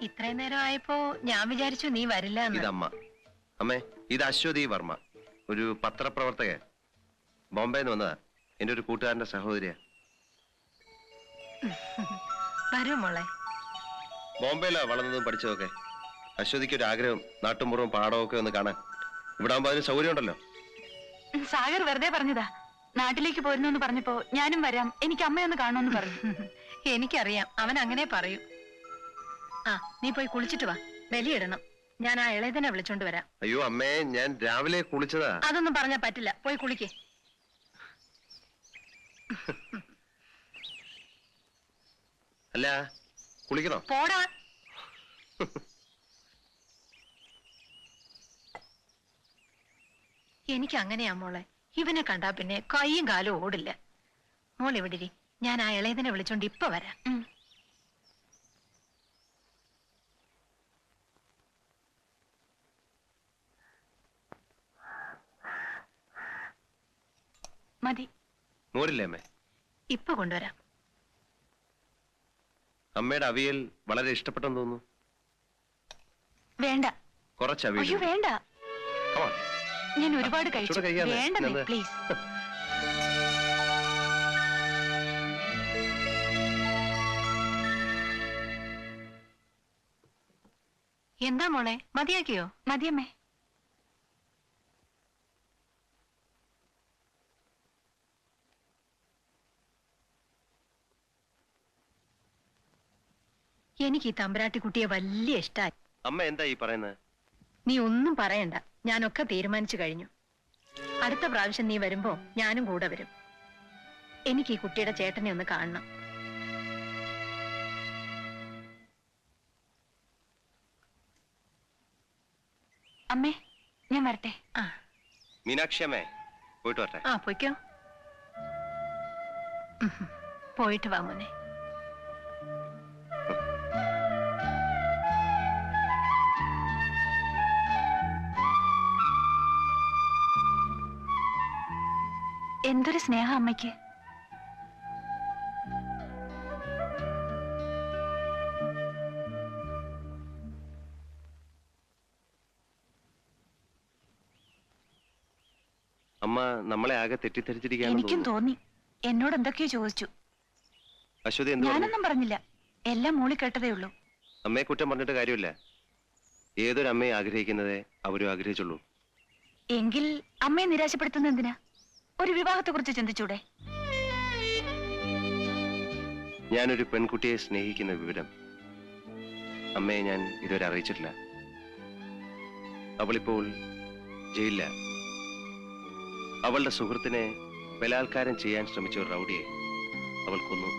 ഇത്രയും നേരം ആയപ്പോ ഞാൻ വിചാരിച്ചു നീ വരില്ല. ഇതമ്മ. അമ്മേ, ഇത് അശ്വതി വർമ്മ, ഒരു പത്രപ്രവർത്തക. ബോംബെന്ന് വന്നതാ. എന്റെ ഒരു കൂട്ടുകാരന്റെ സഹോദരിയാ. വരൂ മോളെ. ബോംബെയിലാ വളർന്നതും പഠിച്ചതൊക്കെ. അശ്വതിക്ക് ഒരു ആഗ്രഹം നാട്ടുമ്പുറവും പാടവും ഒക്കെ ഒന്ന് കാണാൻ. ഇവിടെ ആകുമ്പോ അതിന് സൗകര്യം ഉണ്ടല്ലോ. സാഗർ വെറുതെ പറഞ്ഞതാ. നാട്ടിലേക്ക് പോരുന്നു പറഞ്ഞപ്പോ ഞാനും വരാം, എനിക്ക് അമ്മയൊന്ന് കാണുമെന്ന് പറഞ്ഞു. എനിക്കറിയാം, അവൻ അങ്ങനെ പറയൂ. ആ, നീ പോയി കുളിച്ചിട്ട് വാ, ബലിയിടണം. ഞാൻ ആ ഇളയതിനെ വിളിച്ചോണ്ട് വരാം. അയ്യോ അമ്മേ, ഞാൻ രാവിലെ കുളിച്ചതാ. അതൊന്നും പറഞ്ഞാ പറ്റില്ല, പോയി കുളിക്കേ. അല്ല, കുളിക്കണോ? പോടാ. എനിക്ക് അങ്ങനെയാ മോളെ. ഇവനെ കണ്ടാ പിന്നെ കൈയും കാലും ഓടില്ല. മോൾ ഇവിടെ ഇരി, ഞാൻ ആ ഇളയതിനെ വിളിച്ചോണ്ട് ഇപ്പൊ വരാം. മതി. മോരില്ലേ അമ്മേ? ഇപ്പൊ കൊണ്ടുവരാം. അമ്മയുടെ അവിയൽ വളരെ ഇഷ്ടപ്പെട്ടെന്ന് തോന്നുന്നു. വേണ്ട. കുറച്ച് അവിയൽ. അയ്യോ വേണ്ട, Come on. ഞാൻ ഒരുപാട് കഴിച്ചു. വേണ്ട പ്ലീസ്. എന്താ മോളെ, മതിയാക്കിയോ? മതിയമ്മേ. എനിക്ക് ഈ തമ്പുരാട്ടിക്കുട്ടിയെ വലിയ ഇഷ്ടായി. അമ്മ എന്താ ഈ പറയുന്നത്? നീ ഒന്നും പറയണ്ട, ഞാനൊക്കെ തീരുമാനിച്ചു കഴിഞ്ഞു. അടുത്ത പ്രാവശ്യം നീ വരുമ്പോ ഞാനും കൂടെ വരും. എനിക്ക് ഈ കുട്ടിയുടെ ചേട്ടനെ ഒന്ന് കാണണം. അമ്മേ, ഞാൻ വരട്ടെ. ആ മീനാക്ഷി അമ്മേ, പോയിട്ട് വരട്ടെ. ആ പോയിക്കോ. പോയിട്ട് വാ മോനെ. എന്തൊരു സ്നേഹം അമ്മയ്ക്ക്. അമ്മ നമ്മളെ ആകെ തെറ്റിദ്ധരിച്ചിരിക്കുകയാണ്. എനിക്കും തോന്നി. എന്നോട് എന്തൊക്കെയോ ചോദിച്ചു. അശ്വതി എന്ത്? ഞാനൊന്നും പറഞ്ഞില്ല, എല്ലാം മൂളി കേട്ടതേ ഉള്ളൂ. അമ്മയെ കുറ്റം പറഞ്ഞിട്ട് കാര്യമില്ല. ഏതൊരു അമ്മയെ ആഗ്രഹിക്കുന്നതേ അവരും ആഗ്രഹിച്ചുള്ളൂ. എങ്കിൽ അമ്മയെ നിരാശപ്പെടുത്തുന്ന എന്തിനാ? ഒരു വിവാഹത്തെ കുറിച്ച് ചിന്തിച്ചൂടെ? ഞാനൊരു പെൺകുട്ടിയെ സ്നേഹിക്കുന്ന വിവരം അമ്മയെ ഞാൻ ഇതുവരെ അറിയിച്ചിട്ടില്ല. അവളിപ്പോൾ ജയിലില്ല. അവളുടെ സുഹൃത്തിനെ ബലാത്കാരം ചെയ്യാൻ ശ്രമിച്ച ഒരു റൗഡിയെ അവൾ കൊന്നു.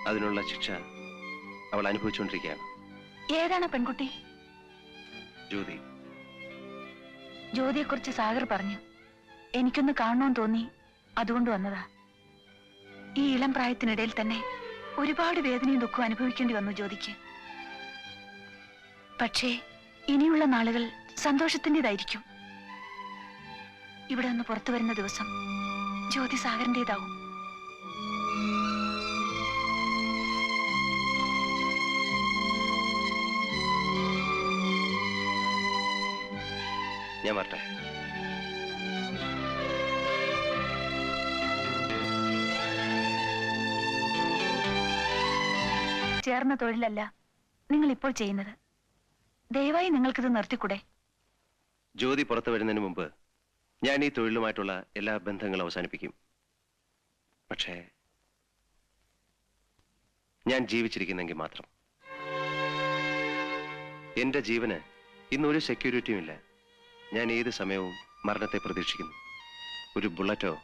അതിനുള്ള ശിക്ഷ അവൾ അനുഭവിച്ചുകൊണ്ടിരിക്കുകയാണ്. ഏതാണ് പെൺകുട്ടി? ജ്യോതി. ജ്യോതിയെ കുറിച്ച് സാഗർ പറഞ്ഞു. എനിക്കൊന്ന് കാണണമെന്ന് തോന്നി, അതുകൊണ്ട് വന്നതാ. ഈ ഇളം പ്രായത്തിനിടയിൽ തന്നെ ഒരുപാട് വേദനയും ദുഃഖവും അനുഭവിക്കേണ്ടി വന്നു ജ്യോതിക്ക്. പക്ഷേ ഇനിയുള്ള നാളുകൾ സന്തോഷത്തിൻ്റെതായിരിക്കും. ഇവിടെ നിന്ന് പുറത്തു വരുന്ന ദിവസം ജ്യോതി സാഗറിൻ്റെതാവും. ഞാൻ വരട്ടെ. ചേർന്ന തൊഴിലല്ല നിങ്ങൾ ഇപ്പോൾ ചെയ്യുന്നത്. ദയവായി നിങ്ങൾക്കിത് നിർത്തിക്കൂടെ? ജ്യോതി പുറത്തു വരുന്നതിന് മുമ്പ് ഞാൻ ഈ തൊഴിലുമായിട്ടുള്ള എല്ലാ ബന്ധങ്ങളും അവസാനിപ്പിക്കും. പക്ഷേ ഞാൻ ജീവിച്ചിരിക്കുന്നെങ്കിൽ മാത്രം. എന്റെ ജീവന് ഇന്നൊരു സെക്യൂരിറ്റിയും ഇല്ല. ഞാൻ ഏത് സമയവും മരണത്തെ പ്രതീക്ഷിക്കുന്നു. ഒരു ബുള്ളറ്റോ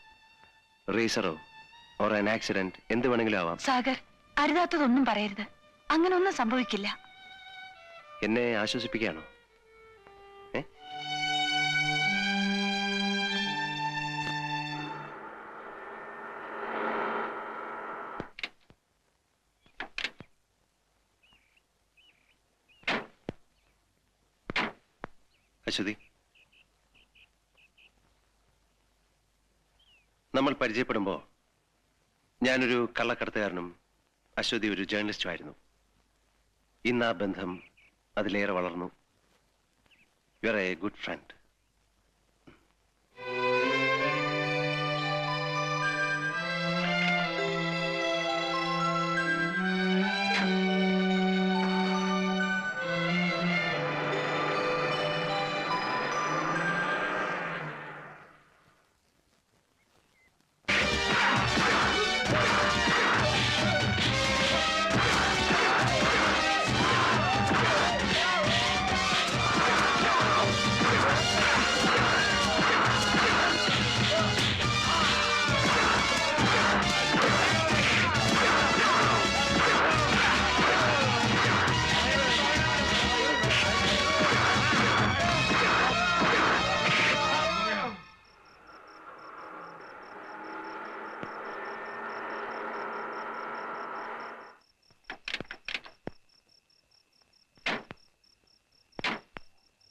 റേസറോ ഓർ ആൻ ആക്സിഡന്റ് എന്ത് വേണമെങ്കിലും ആവാം. സാഗർ, അരുതാത്തതൊന്നും പറയരുത്. അങ്ങനെ ഒന്നും സംഭവിക്കില്ല. എന്നെ ആശ്വസിപ്പിക്കുകയാണോ? അശ്വതി, നമ്മൾ പരിചയപ്പെടുമ്പോൾ ഞാനൊരു കള്ളക്കടത്തുകാരനും അശ്വതി ഒരു ജേർണലിസ്റ്റും ആയിരുന്നു. ഇന്ന് ആ ബന്ധം അതിലേറെ വളർന്നു. You are A good friend.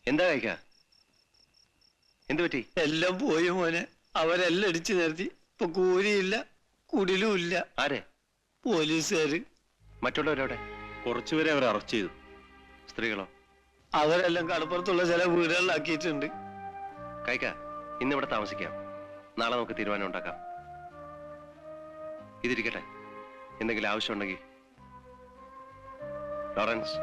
എന്താ കഴിക്ക? എന്തു പറ്റി? എല്ലാം പോയി മോനെ. അവരെല്ലാം ഇടിച്ചു നിർത്തി. ഇപ്പൊ കൂലിയില്ല, കുടിലും ഇല്ല. ആരെ? പോലീസുകാര്. മറ്റുള്ളവരവിടെ? കുറച്ചുപേരെ അവർ അറസ്റ്റ് ചെയ്തു. സ്ത്രീകളോ? അവരെല്ലാം കടപ്പുറത്തുള്ള ചില വീടുകളിലാക്കിയിട്ടുണ്ട്. കഴിക്ക, ഇന്നിവിടെ താമസിക്കാം. നാളെ നമുക്ക് തീരുമാനം ഉണ്ടാക്കാം. ഇതിരിക്കട്ടെ, എന്തെങ്കിലും ആവശ്യമുണ്ടെങ്കിൽ. ലോറൻസ്,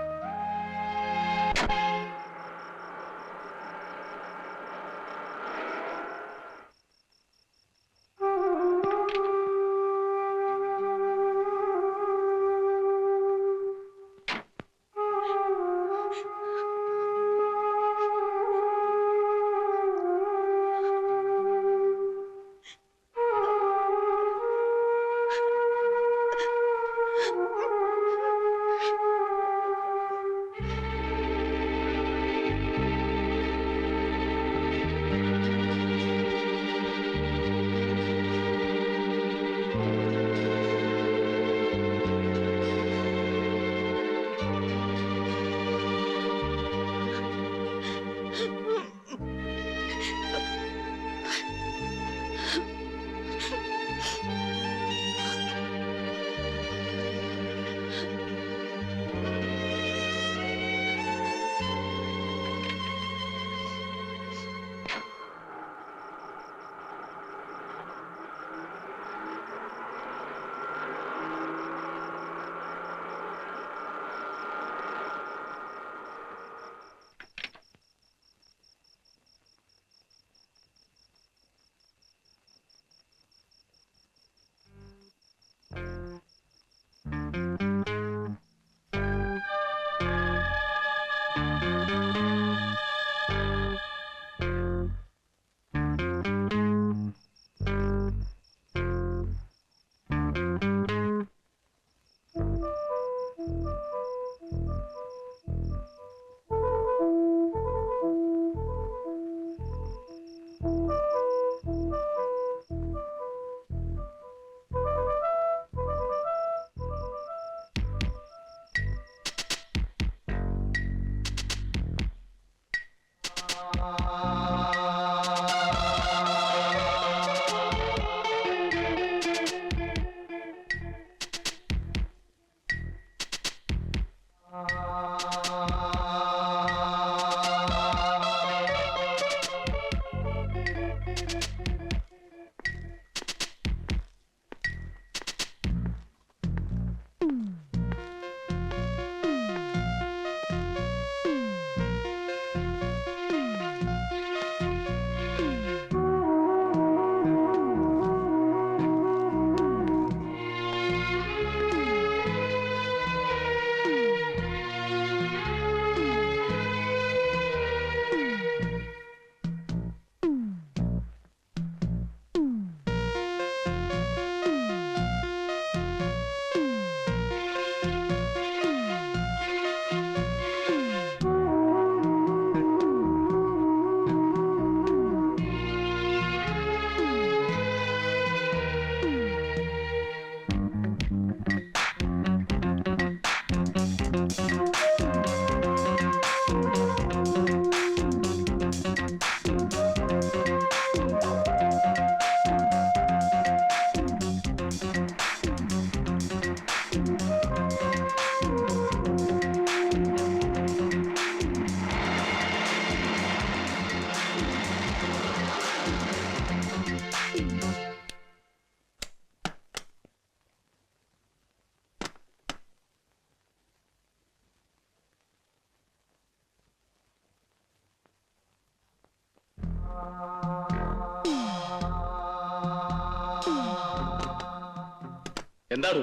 എന്താണ്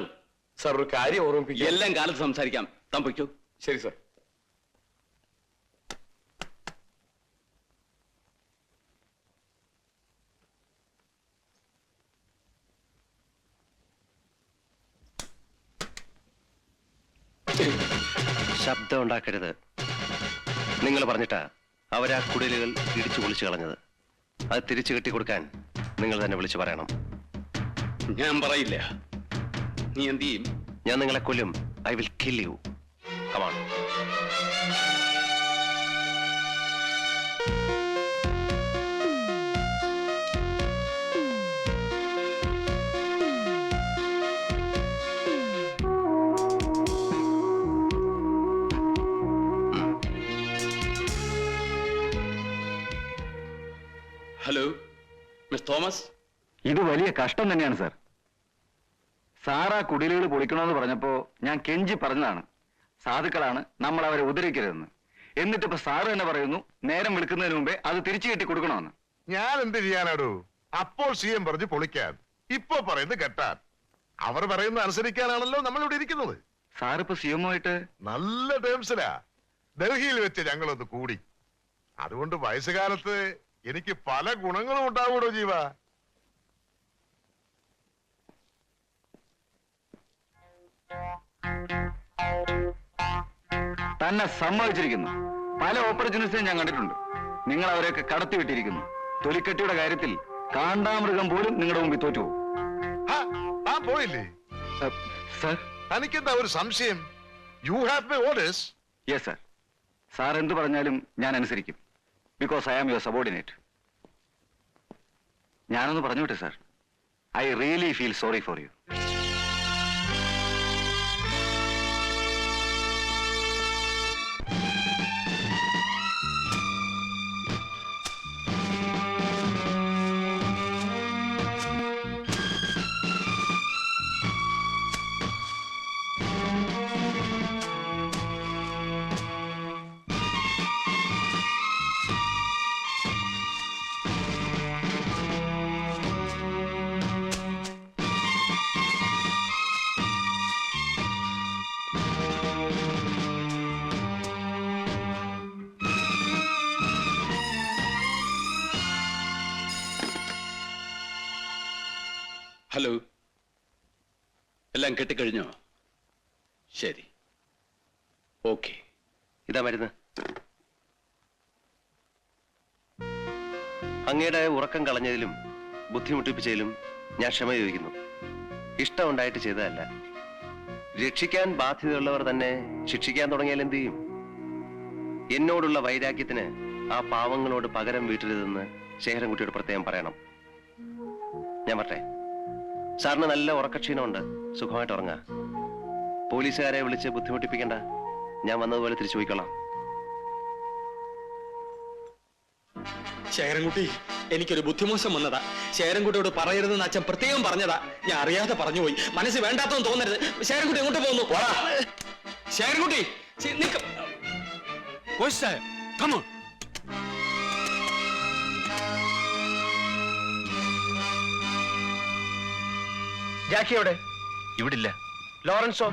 സാർ ഒരു കാര്യം ഓർമ്മിപ്പിക്കുക. എല്ലാം കാലത്ത് സംസാരിക്കാം. താൻ പൊയ്ക്കോ. ശരി സാർ. ശബ്ദം ഉണ്ടാക്കരുത്. നിങ്ങൾ പറഞ്ഞിട്ടാ അവരാ കുടിലുകൾ ഇടിച്ചു പൊളിച്ചു കളഞ്ഞത്. അത് തിരിച്ചു കെട്ടിക്കൊടുക്കാൻ നിങ്ങൾ തന്നെ വിളിച്ചു പറയണം. ഞാൻ പറയില്ല. നീ എന്ത് ചെയ്യും? ഞാൻ നിങ്ങളെ കൊല്ലും. I will kill you. Come on. Hello miss Thomas. ഇത് വലിയ കഷ്ടം തന്നെയാണ് സാർ. സാറാ കുടിലുകൾ പൊളിക്കണമെന്ന് പറഞ്ഞപ്പോ ഞാൻ കെഞ്ചി പറഞ്ഞതാണ്, സാധുക്കളാണ്, നമ്മൾ അവരെ ഉദ്ധരിക്കരുതെന്ന്. എന്നിട്ടിപ്പോ സാറ് തന്നെ പറയുന്നു നേരം വിളിക്കുന്നതിന് മുമ്പേ അത് തിരിച്ചു കെട്ടി കൊടുക്കണമെന്ന്. ഞാൻ എന്ത് ചെയ്യാനാടോ? അപ്പോൾ CM പറഞ്ഞു പൊളിക്കാൻ, ഇപ്പൊ പറയുന്നത് കെട്ടാൻ. അവർ പറയുന്നത് അനുസരിക്കാനാണല്ലോ നമ്മൾ ഇവിടെ ഇരിക്കുന്നത്. സാറിപ്പോ സിഎമ്മുമായിട്ട് നല്ല ടേംസിലാ. ഡൽഹിയിൽ വെച്ച് ഞങ്ങളൊന്ന് കൂടി. അതുകൊണ്ട് വയസ്സുകാലത്ത് എനിക്ക് പല ഗുണങ്ങളും ഉണ്ടാവൂടോ ജീവ. തന്നെ സമ്മതിച്ചിരിക്കുന്നു. പല ഓപ്പർച്യൂണിറ്റീസും ഞാൻ കണ്ടിട്ടുണ്ട്. നിങ്ങൾ അവരെയൊക്കെ കടത്തിവിട്ടിരിക്കുന്നു. തൊലിക്കട്ടിയുടെ കാര്യത്തിൽ കാണ്ടാമൃഗം പോലും നിങ്ങളുടെ മുമ്പിൽ തോറ്റുപോകും. ആ പോയില്ലേ? സർ. തനിക്കെന്താ ഒരു സംശയം? You have my orders. Yes sir. Sir എന്ത് പറഞ്ഞാലും ഞാൻ അനുസരിക്കും. Because I am your subordinate. ഞാനൊന്ന് പറഞ്ഞോട്ടെ sir. I really feel sorry for you. Hello. എല്ലാം കെട്ടിക്കഴിഞ്ഞോ? ശരി, ഓക്കെ. ഇതാ മരുന്ന്. അങ്ങയുടെ ഉറക്കം കളഞ്ഞതിലും ബുദ്ധിമുട്ടിപ്പിച്ചതിലും ഞാൻ ക്ഷമ ചോദിക്കുന്നു. ഇഷ്ടമുണ്ടായിട്ട് ചെയ്തതല്ല. രക്ഷിക്കാൻ ബാധ്യതയുള്ളവർ തന്നെ ശിക്ഷിക്കാൻ തുടങ്ങിയാൽ എന്ത് ചെയ്യും? എന്നോടുള്ള വൈരാഗ്യത്തിന് ആ പാവങ്ങളോട് പകരം വീട്ടരുതെന്ന് ശേഖരൻകുട്ടിയോട് പ്രത്യേകം പറയണം. ഞാൻ പറട്ടെ. സാറിന് നല്ല ഉറക്കക്ഷീണമുണ്ട്. സുഖമായിട്ട് ഉറങ്ങാ. പോലീസുകാരെ വിളിച്ച് ബുദ്ധിമുട്ടിപ്പിക്കണ്ട. ഞാൻ വന്നതുപോലെ തിരിച്ചു പോയിക്കൊള്ളാം. ശേഖരൻകുട്ടി, എനിക്കൊരു ബുദ്ധിമോശം വന്നതാ. ശേഖരൻകുട്ടിയോട് പറയരുതെന്ന് അച്ഛൻ പ്രത്യേകം പറഞ്ഞതാ. ഞാൻ അറിയാതെ പറഞ്ഞുപോയി. മനസ്സ് വേണ്ടാത്തൊന്നും തോന്നരുത്. ശേഖരൻകുട്ടി എങ്ങോട്ട് പോകുന്നു? ശേഖരൻകുട്ടി ജാക്കി എവിടെ? ഇവിടില്ല. ലോറൻസോ?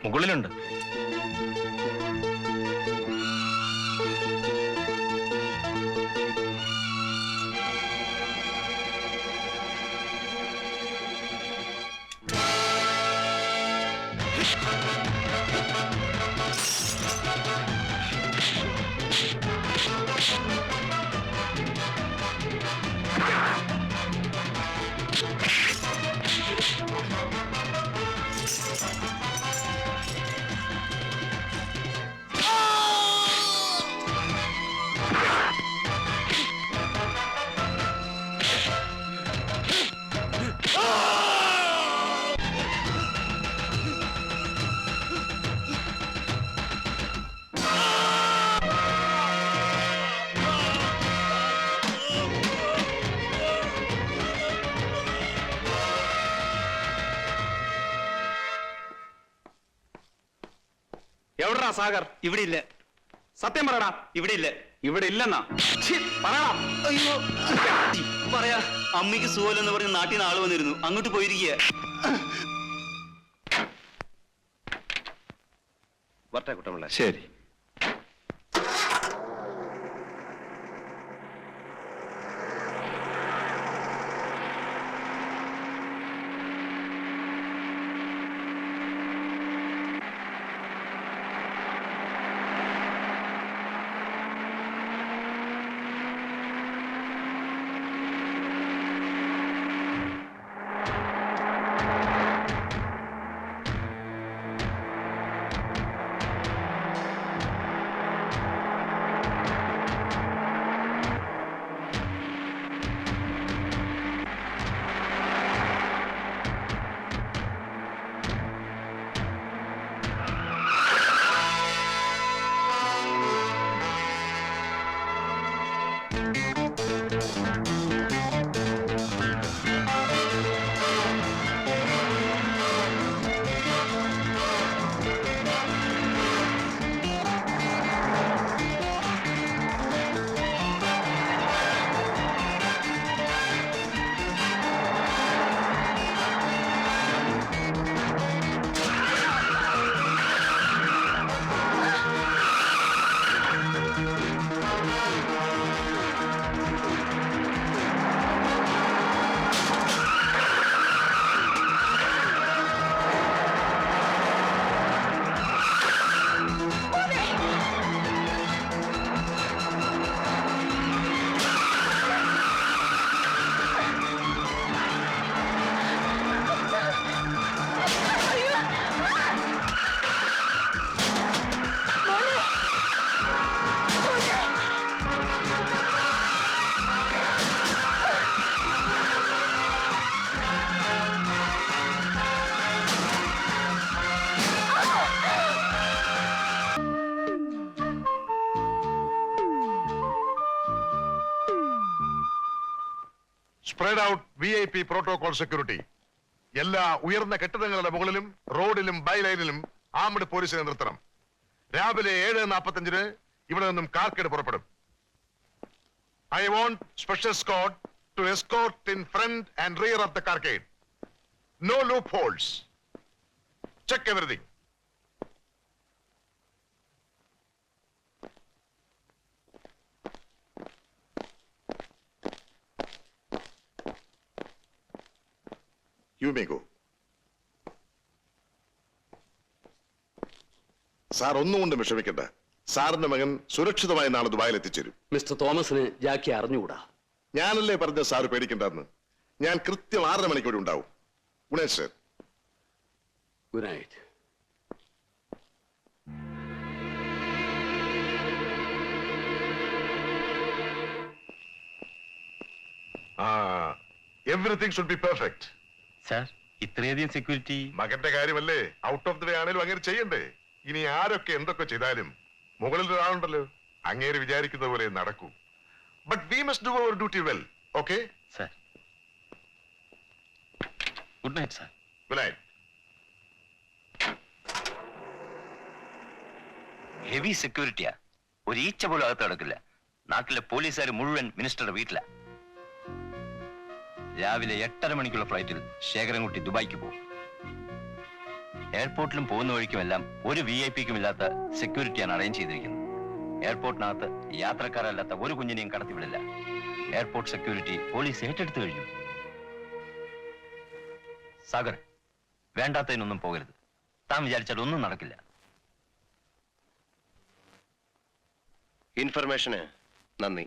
മുകളിലുണ്ട്. എവിടാ സാഗർ? ഇവിടെ ഇല്ല. സത്യം പറയടാ. ഇവിടെ ഇല്ല. ഇവിടെ ഇല്ലെന്നാ? പറയടാ. അയ്യോ പറയാ, അമ്മയ്ക്ക് സുഖമില്ലെന്ന് പറഞ്ഞ് നാട്ടിൽ നിന്ന് ആള് വന്നിരുന്നു, അങ്ങോട്ട് പോയിരിക്കുക. വരട്ടെ കുട്ടമ്പിള്ള. ശരി. Spread out VIP protocol security. എല്ലാ ഉയർന്ന കെട്ടിടങ്ങളുടെ മുകളിലും റോഡിലും ബൈലൈനിലും ആംഡ് പോലീസിനെ നിർത്തണം. രാവിലെ 7:45 ഇവിടെ നിന്നും കാർക്കേഡ് പുറപ്പെടും. I want special squad to escort in front and rear of the carcade. No loopholes. Check everything. You may go. Sir ഒന്നുകൊണ്ടും വിഷമിക്കണ്ട. സാറിന്റെ മകൻ സുരക്ഷിതമായി നാളെ ദുബായിൽ എത്തിച്ചേരും. മിസ്റ്റർ തോമസിന് ജാക്കി അറിഞ്ഞുകൂടാ. ഞാനല്ലേ പറഞ്ഞ സാറ് പേടിക്കണ്ടെന്ന്. ഞാൻ കൃത്യം 6:30 മണിക്കൂർ ഉണ്ടാവും. Good night sir. Good night. Everything should be perfect. Sir, ഇത്രയധികം സെക്യൂരിറ്റി. മകന്റെ കാര്യമല്ലേ, ഔട്ട് ഓഫ് ദി വേ ആണെങ്കിലും അങ്ങനെ ചെയ്യണ്ടേ. ഇനി ആരൊക്കെ എന്തൊക്കെ ചെയ്താലും മുകളിൽ ഒരാളുണ്ടല്ലോ, അങ്ങേര് വിചാരിക്കുന്ന പോലെ നടക്കൂ. But we must do our duty well. Okay sir, good night sir. Good night. Heavy സെക്യൂരിറ്റിയാ. ഒരു ഈച്ച പോലും അകത്ത് കിടക്കില്ല. നാട്ടിലെ പോലീസുകാർ മുഴുവൻ മിനിസ്റ്ററുടെ വീട്ടിലാ. രാവിലെ 8:30 മണിക്കുള്ള ഫ്ലൈറ്റിൽ ശേഖരൻകുട്ടി ദുബായിക്ക് പോകും. എയർപോർട്ടിലും പോകുന്ന വഴിക്കുമെല്ലാം ഒരു VIP-ക്കും ഇല്ലാത്ത സെക്യൂരിറ്റിയാണ് അറേഞ്ച് ചെയ്തിരിക്കുന്നത്. എയർപോർട്ടിനകത്ത് യാത്രക്കാരല്ലാത്ത ഒരു കുഞ്ഞിനെയും കടത്തിവിടില്ല. എയർപോർട്ട് സെക്യൂരിറ്റി പോലീസ് ഏറ്റെടുത്തു കഴിഞ്ഞു. സാഗർ, വേണ്ടാത്തതിനൊന്നും പോകരുത്. താൻ വിചാരിച്ചാൽ ഒന്നും നടക്കില്ല. ഇൻഫർമേഷന് നന്ദി.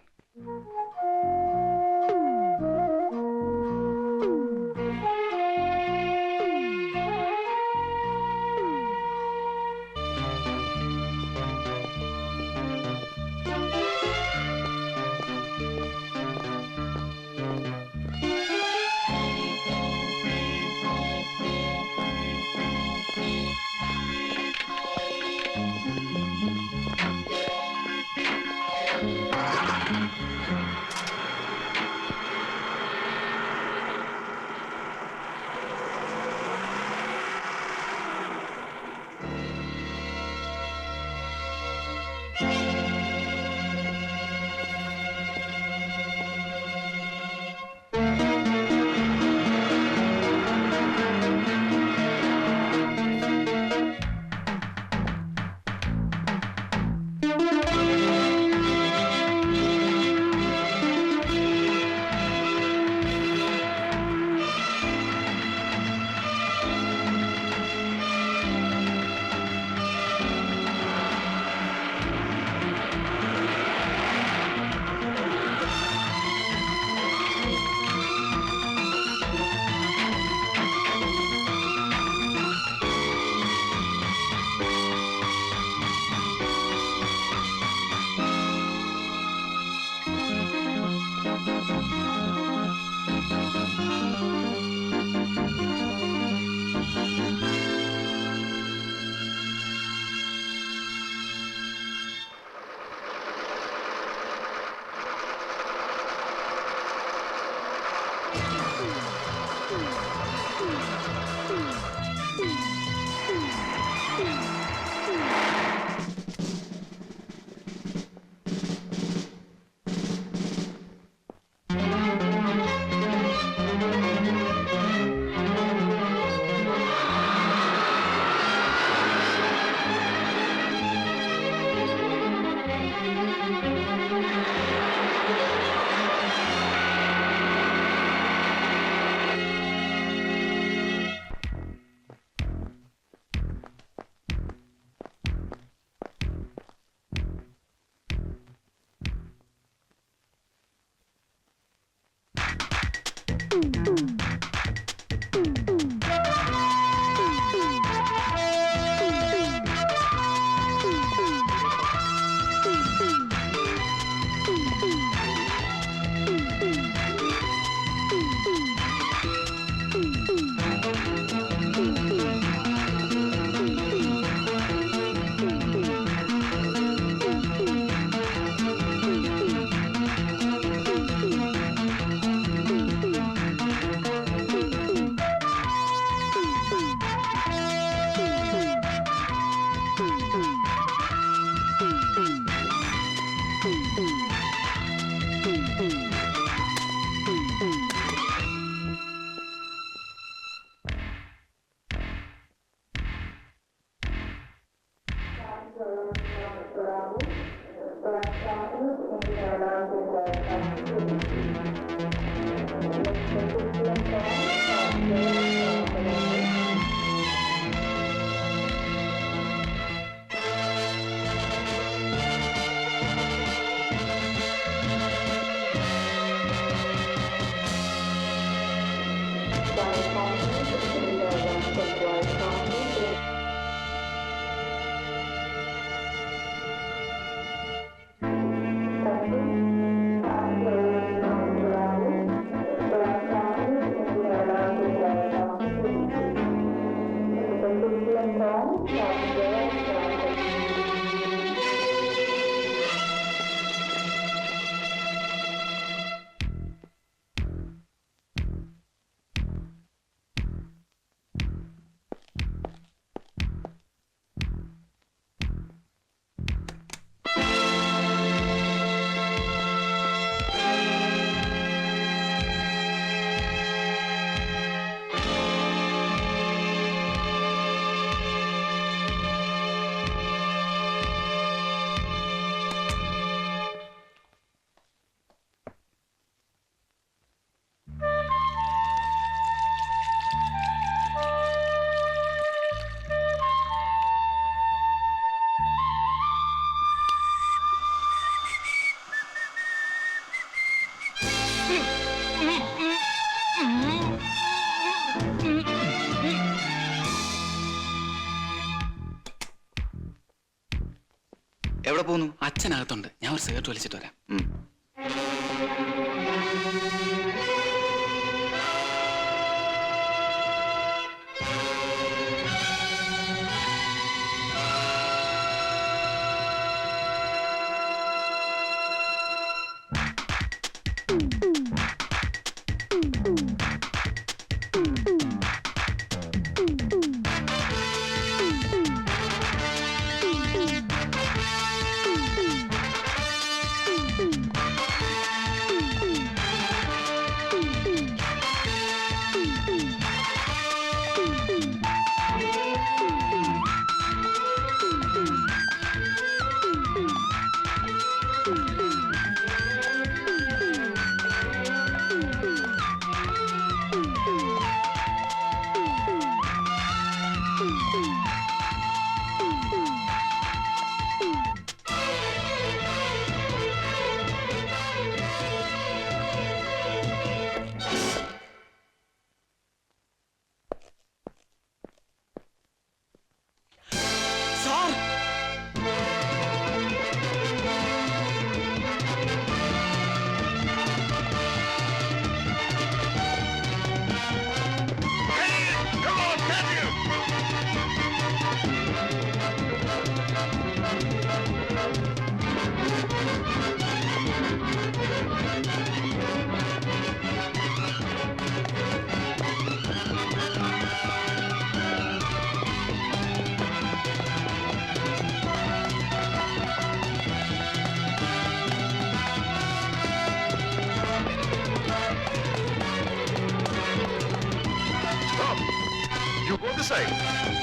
എവിടെ പോകുന്നു? അച്ഛനകത്തുണ്ട്, ഞാൻ ഒരു സിഗരറ്റ് വലിച്ചിട്ട് വരാം.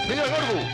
നിങ്ങൾ അങ്ങോട്ട് പോകും.